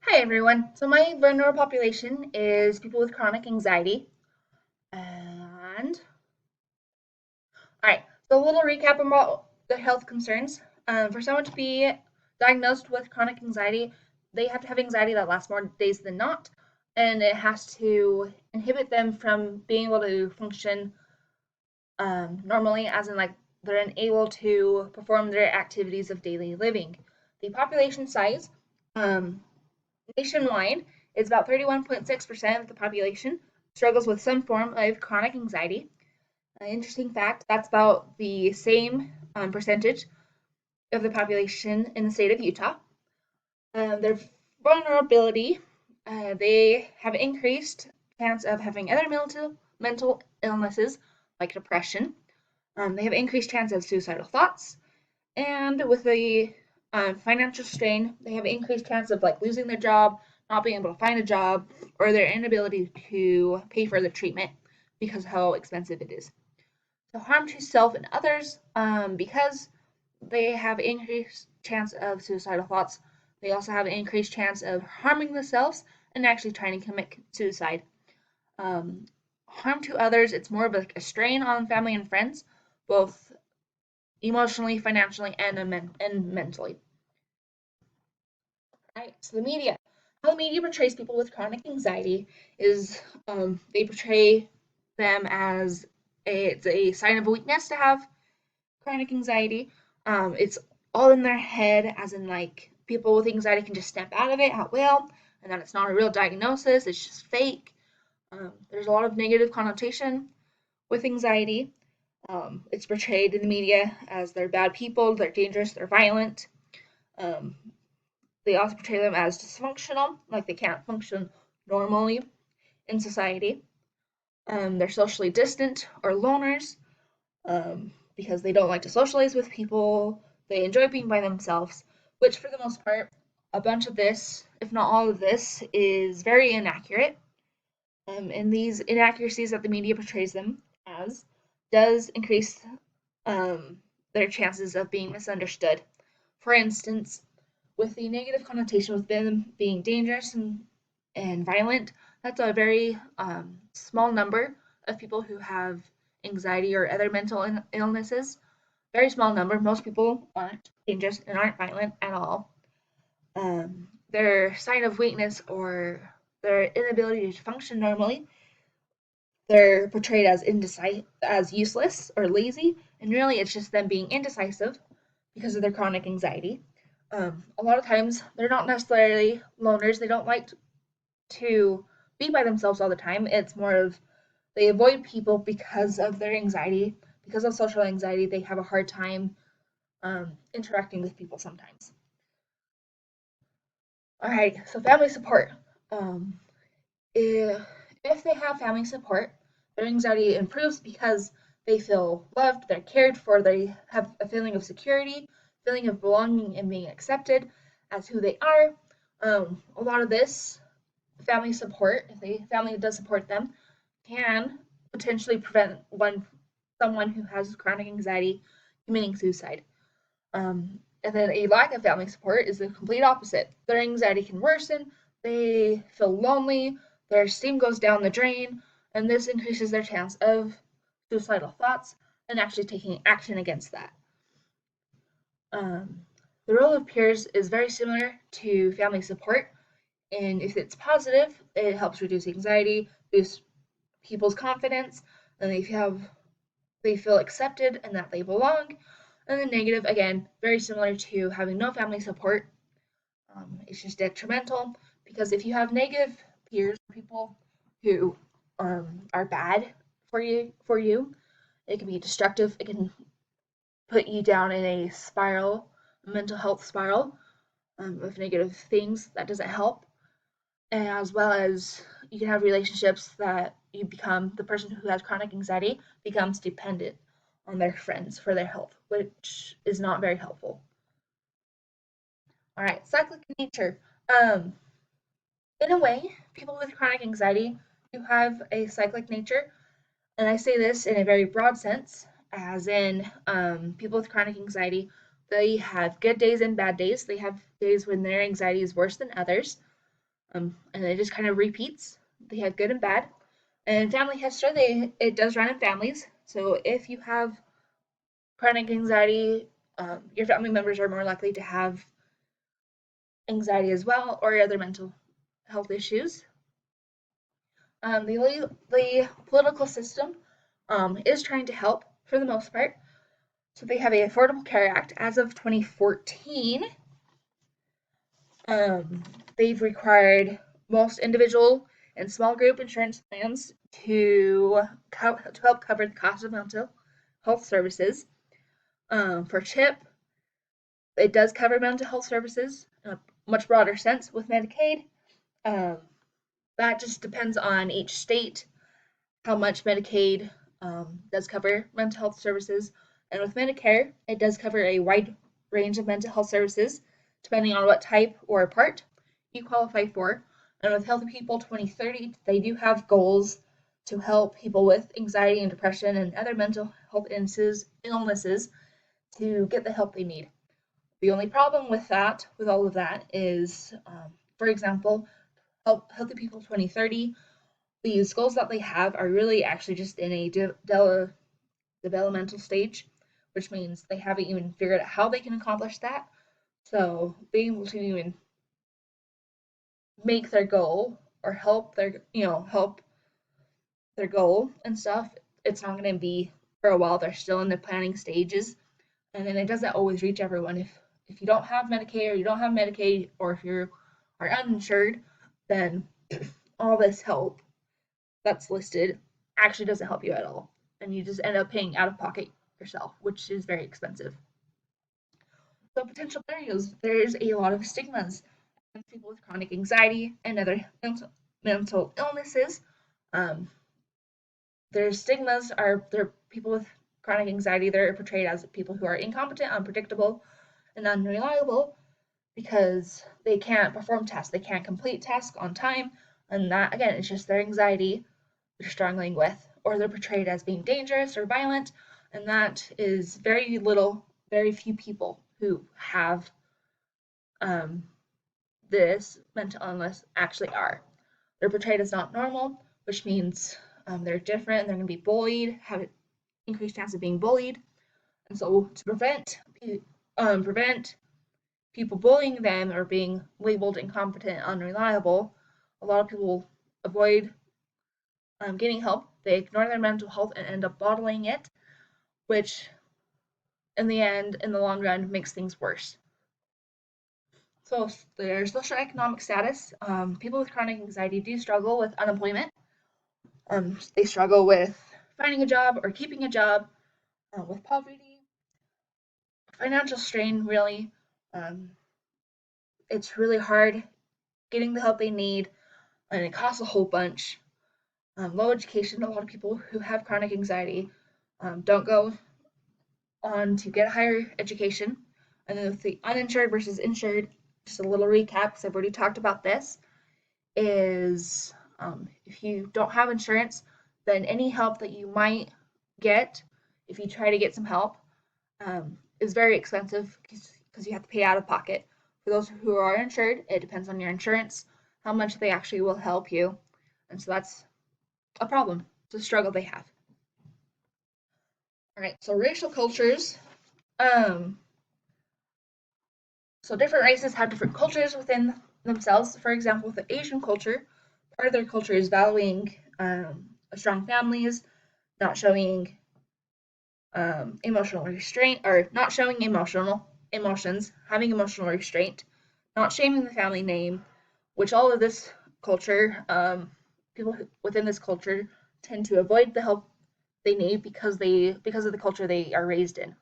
Hi everyone. So my vulnerable population is people with chronic anxiety. And all right, so a little recap about the health concerns. For someone to be diagnosed with chronic anxiety, they have to have anxiety that lasts more days than not, and it has to inhibit them from being able to function normally, as in like they're unable to perform their activities of daily living. The population size um, nationwide is about 31.6% of the population struggles with some form of chronic anxiety. An interesting fact, that's about the same percentage of the population in the state of Utah. Their vulnerability, they have increased chance of having other mental illnesses like depression. They have increased chance of suicidal thoughts, and with the financial strain, they have increased chance of like losing their job, not being able to find a job, or their inability to pay for the treatment because of how expensive it is. So harm to self and others, because they have increased chance of suicidal thoughts. They also have an increased chance of harming themselves and actually trying to commit suicide. Um, Harm to others, it's more of a strain on family and friends, both emotionally, financially, and mentally. Right. So the media, how the media portrays people with chronic anxiety is they portray them as it's a sign of weakness to have chronic anxiety. It's all in their head, as in like people with anxiety can just snap out of it at will, and that it's not a real diagnosis. It's just fake. There's a lot of negative connotation with anxiety. It's portrayed in the media as they're bad people, they're dangerous, they're violent. Um, they also portray them as dysfunctional, like they can't function normally in society. They're socially distant or loners because they don't like to socialize with people. They enjoy being by themselves, which, for the most part, a bunch of this, if not all of this, is very inaccurate. And these inaccuracies that the media portrays them as does increase um, their chances of being misunderstood. For instance, with the negative connotation with them being dangerous and violent, that's a very small number of people who have anxiety or other mental illnesses. Very small number. Most people aren't dangerous and aren't violent at all. Their sign of weakness or their inability to function normally, they're portrayed as as useless or lazy, and really it's just them being indecisive because of their chronic anxiety. A lot of times they're not necessarily loners. They don't like to be by themselves all the time. It's more of they avoid people because of their anxiety, because of social anxiety. They have a hard time interacting with people sometimes. All right, so family support. Um, if they have family support, their anxiety improves because they feel loved, they're cared for, they have a feeling of security, feeling of belonging and being accepted as who they are. A lot of this family support, if the family does support them, can potentially prevent someone who has chronic anxiety committing suicide. And then a lack of family support is the complete opposite. Their anxiety can worsen, they feel lonely, their esteem goes down the drain, and this increases their chance of suicidal thoughts and actually taking action against that. The role of peers is very similar to family support, and if it's positive, it helps reduce anxiety, boost people's confidence, and they feel accepted and that they belong. And the negative, again, very similar to having no family support. It's just detrimental because if you have negative peers, people who are bad for you, it can be destructive. It can put you down in a spiral, a mental health spiral of negative things that doesn't help. And as well as you can have relationships that you become the person who has chronic anxiety becomes dependent on their friends for their health, which is not very helpful. All right, cyclic nature. Um, in a way, people with chronic anxiety do have a cyclic nature, and I say this in a very broad sense, as in people with chronic anxiety, they have good days and bad days. They have days when their anxiety is worse than others. and it just kind of repeats. They have good and bad. And family history, it does run in families. So if you have chronic anxiety, your family members are more likely to have anxiety as well, or other mental health issues. The political system is trying to help for the most part. So they have a Affordable Care Act as of 2014. Um, they've required most individual and small group insurance plans to help cover the cost of mental health services. For CHIP, it does cover mental health services in a much broader sense. With Medicaid, um, that just depends on each state how much Medicaid does cover mental health services. And with Medicare, it does cover a wide range of mental health services, depending on what type or part you qualify for. And with Healthy People 2030, they do have goals to help people with anxiety and depression and other mental health illnesses to get the help they need. The only problem with that, with all of that, is, for example, Healthy People 2030, these goals that they have are really actually just in a developmental stage, which means they haven't even figured out how they can accomplish that. So being able to even make their goal or help their goal and stuff, it's not going to be for a while. They're still in the planning stages, and then it doesn't always reach everyone. If you don't have Medicare, or you don't have Medicaid, or if you are uninsured, then all this help that's listed actually doesn't help you at all. And you just end up paying out of pocket yourself, which is very expensive. So, potential barriers, there's a lot of stigmas against people with chronic anxiety and other mental illnesses. Um, their stigmas are they're people with chronic anxiety, they're portrayed as people who are incompetent, unpredictable, and unreliable because they can't perform tasks, they can't complete tasks on time, and that again is just their anxiety they're struggling with, or they're portrayed as being dangerous or violent, and that is very few people who have um, this mental illness actually are. They're portrayed as not normal, which means they're different, they're going to be bullied, have an increased chance of being bullied, and so to prevent people bullying them or being labeled incompetent, unreliable, a lot of people avoid getting help. They ignore their mental health and end up bottling it, which in the end, in the long run, makes things worse. So their socioeconomic status. People with chronic anxiety do struggle with unemployment. They struggle with finding a job or keeping a job, with poverty, financial strain. Really, um, it's really hard getting the help they need, and it costs a whole bunch. Low education. A lot of people who have chronic anxiety don't go on to get higher education. And then with the uninsured versus insured, just a little recap because I've already talked about this, is if you don't have insurance, then any help that you might get, if you try to get some help, is very expensive because you have to pay out of pocket. For those who are insured, it depends on your insurance, how much they actually will help you. And so that's a problem. It's a struggle they have. All right, so racial cultures. Um, So different races have different cultures within themselves. For example, with the Asian culture, part of their culture is valuing strong families, not showing emotional restraint, or not showing emotional emotions, having emotional restraint, not shaming the family name, which all of this culture, people within this culture tend to avoid the help they need because of the culture they are raised in.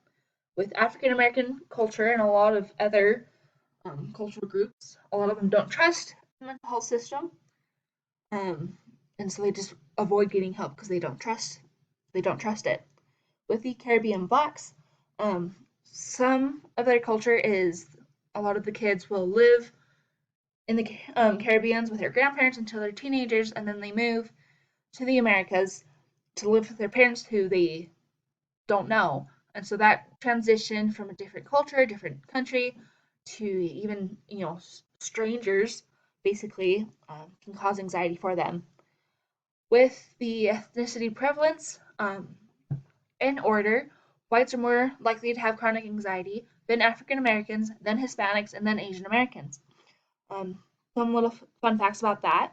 With African American culture and a lot of other cultural groups. A lot of them don't trust the mental health system, um, and so they just avoid getting help because they don't trust it. With the Caribbean blacks, some of their culture is a lot of the kids will live in the Caribbeans with their grandparents until they're teenagers, and then they move to the Americas to live with their parents who they don't know. And so that transition from a different culture, different country, to even strangers basically can cause anxiety for them. With the ethnicity prevalence in order, whites are more likely to have chronic anxiety, then African Americans, then Hispanics, and then Asian Americans. Some little fun facts about that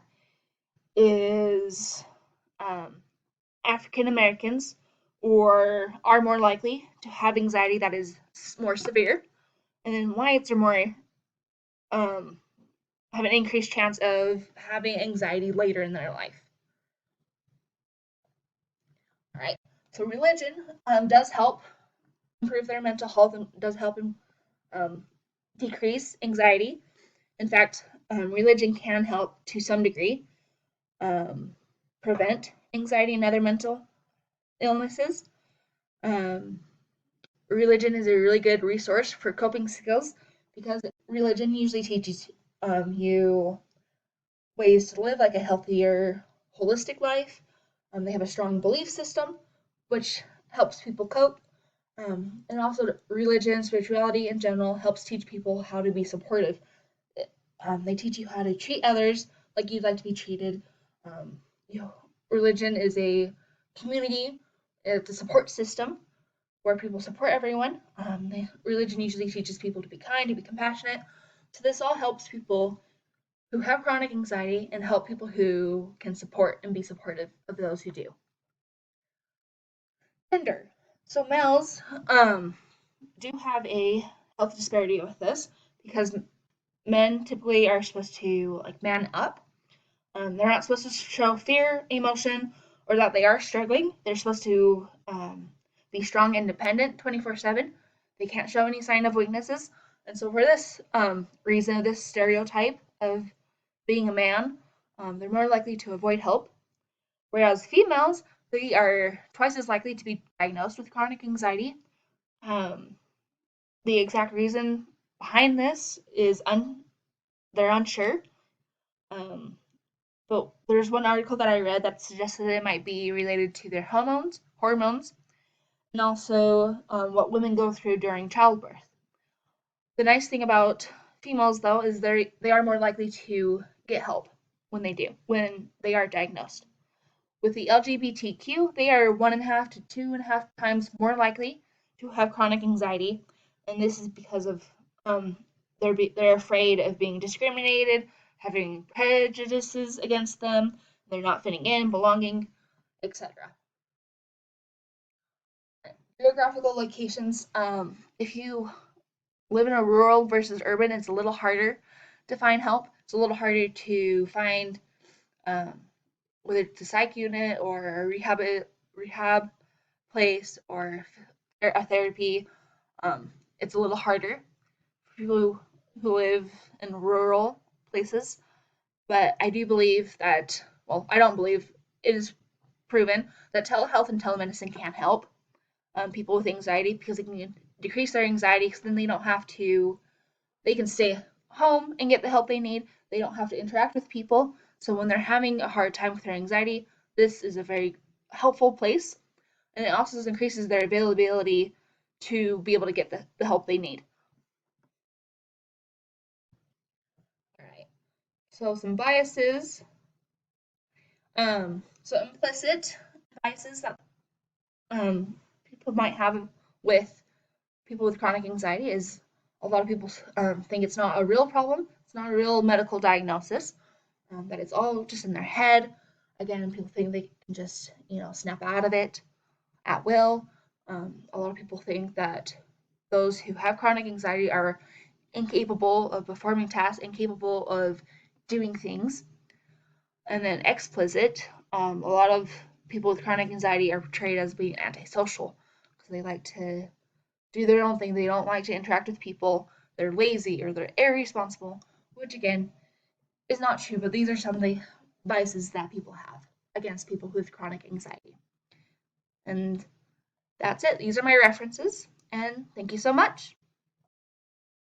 is African Americans are more likely to have anxiety that is more severe, and then whites are more have an increased chance of having anxiety later in their life. All right, so religion does help improve their mental health and does help decrease anxiety. In fact, religion can help to some degree prevent anxiety and other mental illnesses. Um, Religion is a really good resource for coping skills because religion usually teaches you ways to live like a healthier, holistic life. They have a strong belief system, which helps people cope. And also, religion, spirituality in general helps teach people how to be supportive. They teach you how to treat others like you'd like to be treated. Um, you know, religion is a community, it's a support system where people support everyone. Religion usually teaches people to be kind, to be compassionate. So this all helps people who have chronic anxiety and help people who can support and be supportive of those who do. Gender. So males do have a health disparity with this because men typically are supposed to like man up. They're not supposed to show fear, emotion, or that they are struggling. They're supposed to be strong, independent, 24/7. They can't show any sign of weaknesses. And so, for this reason, this stereotype of being a man, they're more likely to avoid help. Whereas females, they are twice as likely to be diagnosed with chronic anxiety. Um, the exact reason behind this is they're unsure. Um, But there's one article that I read that suggested it might be related to their hormones, and also what women go through during childbirth. The nice thing about females, though, is they are more likely to get help when they are diagnosed. With the LGBTQ, they are 1.5 to 2.5 times more likely to have chronic anxiety, and this is because of they're afraid of being discriminated, having prejudices against them, they're not fitting in, belonging, etc. Geographical locations. If you live in a rural versus urban, it's a little harder to find help. It's a little harder to find um, whether it's a psych unit or a rehab place or a therapy. It's a little harder for people who live in rural places. But I do believe that, well, I don't believe it is proven that telehealth and telemedicine can help people with anxiety because it can decrease their anxiety because then they can stay home and get the help they need. They don't have to interact with people. So when they're having a hard time with their anxiety, this is a very helpful place. And it also increases their availability to be able to get the help they need. All right. So some biases. So implicit biases that people might have with people with chronic anxiety is a lot of people think it's not a real problem. It's not a real medical diagnosis. That it's all just in their head. Again, people think they can just snap out of it at will. A lot of people think that those who have chronic anxiety are incapable of performing tasks, incapable of doing things. And then explicit, a lot of people with chronic anxiety are portrayed as being antisocial because they like to do their own thing. They don't like to interact with people. They're lazy or they're irresponsible, which again is not true, but these are some of the biases that people have against people with chronic anxiety. And that's it. These are my references, and thank you so much.